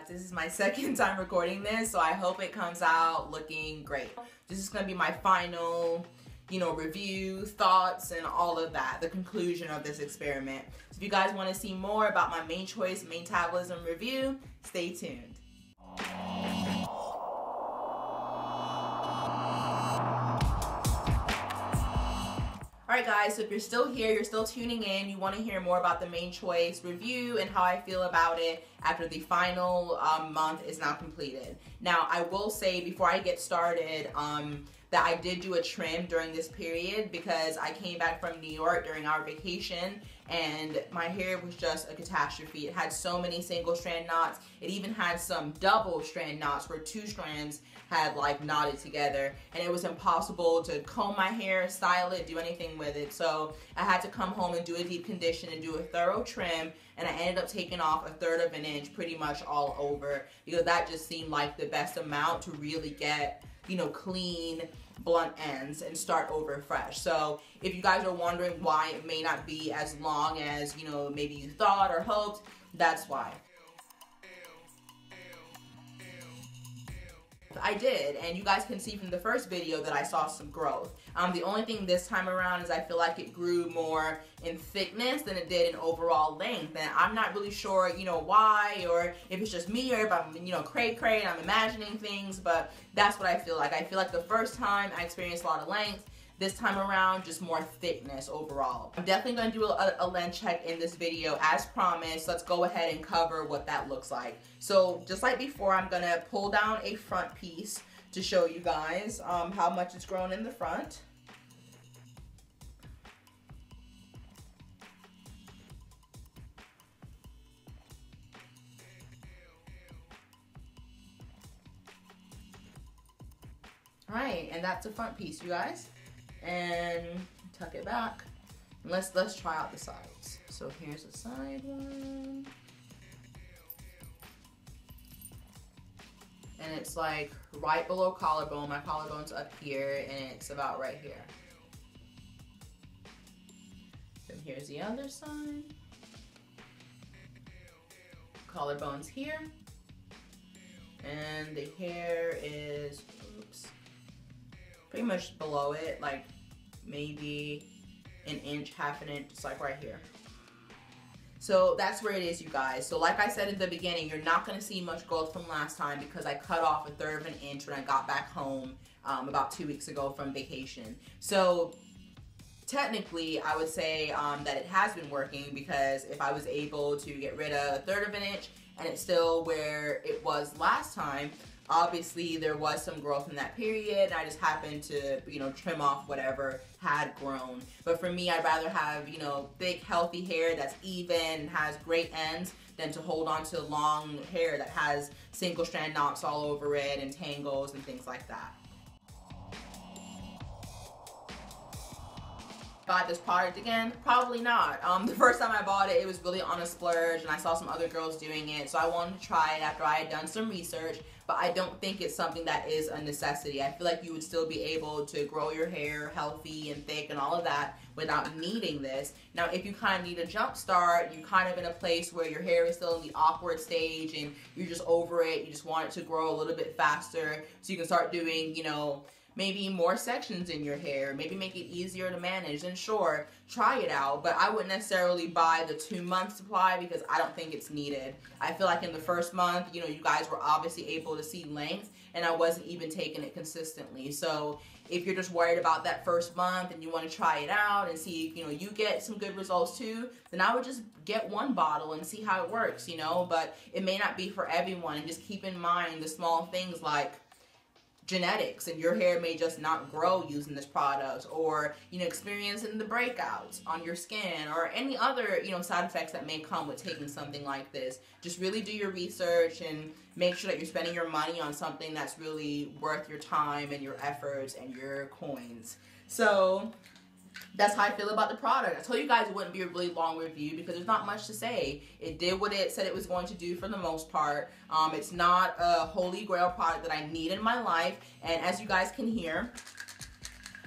This is my second time recording this, so I hope it comes out looking great. This is going to be my final, review, thoughts, and all of that, the conclusion of this experiment. So if you guys want to see more about my main choice, metabolism review, stay tuned. Alright guys, so if you're still here, you're still tuning in, you want to hear more about the main choice review and how I feel about it after the final month is now completed. Now, I will say before I get started that I did do a trim during this period because I came back from New York during our vacation and my hair was just a catastrophe. It had so many single strand knots. It even had some double strand knots where two strands had like knotted together, and it was impossible to comb my hair, style it, do anything with it. So I had to come home and do a deep condition and do a thorough trim, and I ended up taking off 1/3 of an inch pretty much all over because that just seemed like the best amount to really get clean blunt ends and start over fresh. So if you guys are wondering why it may not be as long as maybe you thought or hoped, that's why. I did, and you guys can see from the first video that I saw some growth. The only thing this time around is I feel like it grew more in thickness than it did in overall length, and I'm not really sure why, or if it's just me, or if I'm cray and I'm imagining things, but that's what I feel like. I feel like the first time I experienced a lot of length. This time around, just more thickness overall. I'm definitely going to do a lens check in this video as promised. Let's go ahead and cover what that looks like. So just like before, I'm going to pull down a front piece to show you guys how much it's grown in the front. All right, and that's the front piece, you guys. And tuck it back. And let's try out the sides. So here's the side one. And it's like right below collarbone. My collarbone's up here and it's about right here. Then here's the other side. Collarbone's here. And the hair is, oops, pretty much below it, like maybe an inch, half an inch, just like right here. So that's where it is, you guys. So like I said in the beginning, you're not going to see much growth from last time because I cut off 1/3 of an inch when I got back home about 2 weeks ago from vacation. So technically, I would say that it has been working because if I was able to get rid of 1/3 of an inch and it's still where it was last time, obviously there was some growth in that period, and I just happened to, trim off whatever had grown. But for me, I'd rather have, thick, healthy hair that's even and has great ends than to hold on to long hair that has single strand knots all over it and tangles and things like that. Buy this product again? Probably not. The first time I bought it, it was really on a splurge, and I saw some other girls doing it, so I wanted to try it after I had done some research, but I don't think it's something that is a necessity. I feel like you would still be able to grow your hair healthy and thick and all of that without needing this. Now, if you kind of need a jump start, you're kind of in a place where your hair is still in the awkward stage and you're just over it, you just want it to grow a little bit faster so you can start doing, maybe more sections in your hair, maybe make it easier to manage, and sure, try it out, but I wouldn't necessarily buy the 2-month supply because I don't think it's needed. I feel like in the first month, you guys were obviously able to see length, and I wasn't even taking it consistently. So if you're just worried about that first month and you want to try it out and see if, you get some good results too, then I would just get 1 bottle and see how it works, but it may not be for everyone, and just keep in mind the small things like genetics, and your hair may just not grow using this product, or experiencing the breakouts on your skin, or any other side effects that may come with taking something like this. Just really do your research and make sure that you're spending your money on something that's really worth your time and your efforts and your coins. So that's how I feel about the product. I told you guys it wouldn't be a really long review because there's not much to say. It did what it said it was going to do for the most part. It's not a holy grail product that I need in my life. And as you guys can hear,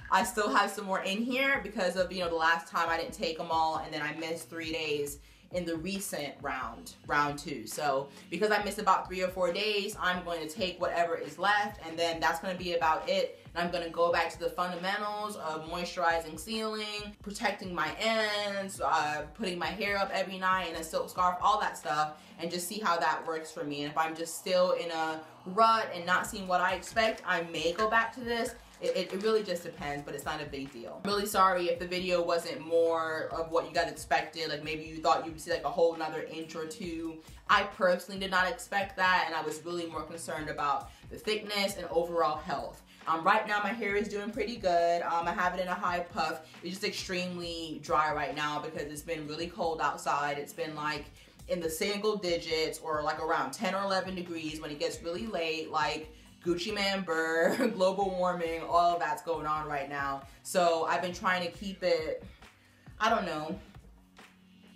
I still have some more in here because of, the last time I didn't take them all and then I missed 3 days in the recent round 2. So because I missed about 3 or 4 days, I'm going to take whatever is left, and then that's going to be about it. And I'm going to go back to the fundamentals of moisturizing, sealing, protecting my ends, putting my hair up every night in a silk scarf, all that stuff, and just see how that works for me. And if I'm just still in a rut and not seeing what I expect, I may go back to this. It really just depends, but it's not a big deal. I'm really sorry if the video wasn't more of what you guys expected. Like maybe you thought you would see like a whole nother inch or two. I personally did not expect that, and I was really more concerned about the thickness and overall health. Right now my hair is doing pretty good. I have it in a high puff. It's just extremely dry right now because it's been really cold outside. It's been like in the single digits or like around 10 or 11 degrees when it gets really late, like Gucci Man Burr, global warming, all of that's going on right now. So I've been trying to keep it, I don't know,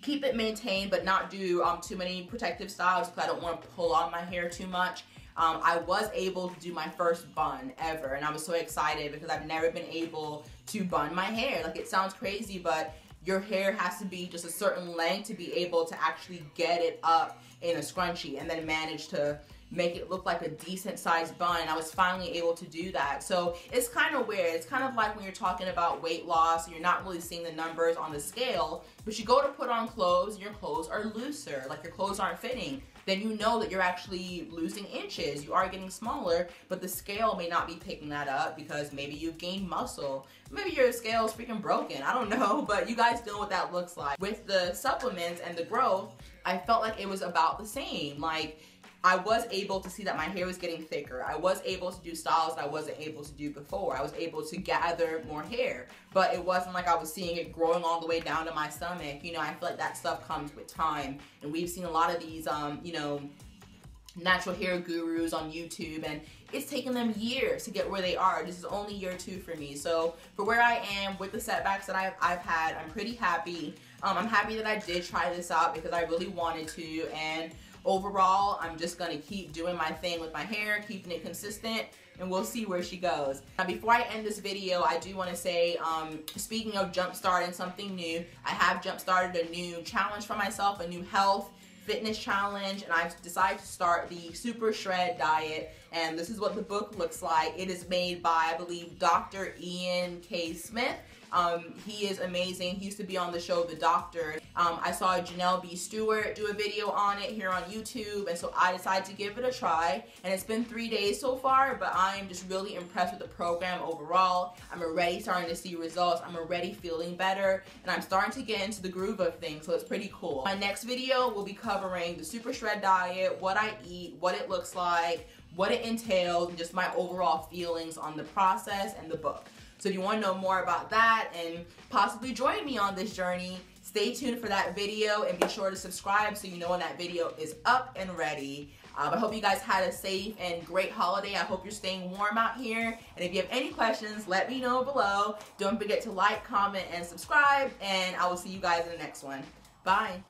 keep it maintained, but not do too many protective styles because I don't want to pull on my hair too much. I was able to do my first bun ever, and I was so excited because I've never been able to bun my hair. Like, it sounds crazy, but your hair has to be just a certain length to be able to actually get it up in a scrunchie and then manage to make it look like a decent sized bun. I was finally able to do that. So it's kind of weird. It's kind of like when you're talking about weight loss and you're not really seeing the numbers on the scale, but you go to put on clothes and your clothes are looser, like your clothes aren't fitting. Then you know that you're actually losing inches. You are getting smaller, but the scale may not be picking that up because maybe you've gained muscle. Maybe your scale is freaking broken. I don't know, but you guys know what that looks like. With the supplements and the growth, I felt like it was about the same. Like, I was able to see that my hair was getting thicker. I was able to do styles that I wasn't able to do before. I was able to gather more hair, but it wasn't like I was seeing it growing all the way down to my stomach. You know, I feel like that stuff comes with time, and we've seen a lot of these, you know, natural hair gurus on YouTube, and it's taken them years to get where they are. This is only year 2 for me. So for where I am with the setbacks that I've had, I'm pretty happy. I'm happy that I did try this out because I really wanted to, and overall, I'm just gonna keep doing my thing with my hair, keeping it consistent, and we'll see where she goes. Now, before I end this video, I do wanna say, speaking of jump-starting something new, I have jump-started a new challenge for myself, a new health fitness challenge, and I've decided to start the Super Shred Diet, and this is what the book looks like. It is made by, I believe, Dr. Ian K. Smith. He is amazing. He used to be on the show The Doctor. I saw Janelle B. Stewart do a video on it here on YouTube, and so I decided to give it a try, and it's been 3 days so far, but I am just really impressed with the program overall. I'm already starting to see results. I'm already feeling better, and I'm starting to get into the groove of things, so it's pretty cool. My next video will be covering the Super Shred Diet, what I eat, what it looks like, what it entails, and just my overall feelings on the process and the book. So if you want to know more about that and possibly join me on this journey, stay tuned for that video and be sure to subscribe so you know when that video is up and ready. I hope you guys had a safe and great holiday. I hope you're staying warm out here. And if you have any questions, let me know below. Don't forget to like, comment, and subscribe. And I will see you guys in the next one. Bye.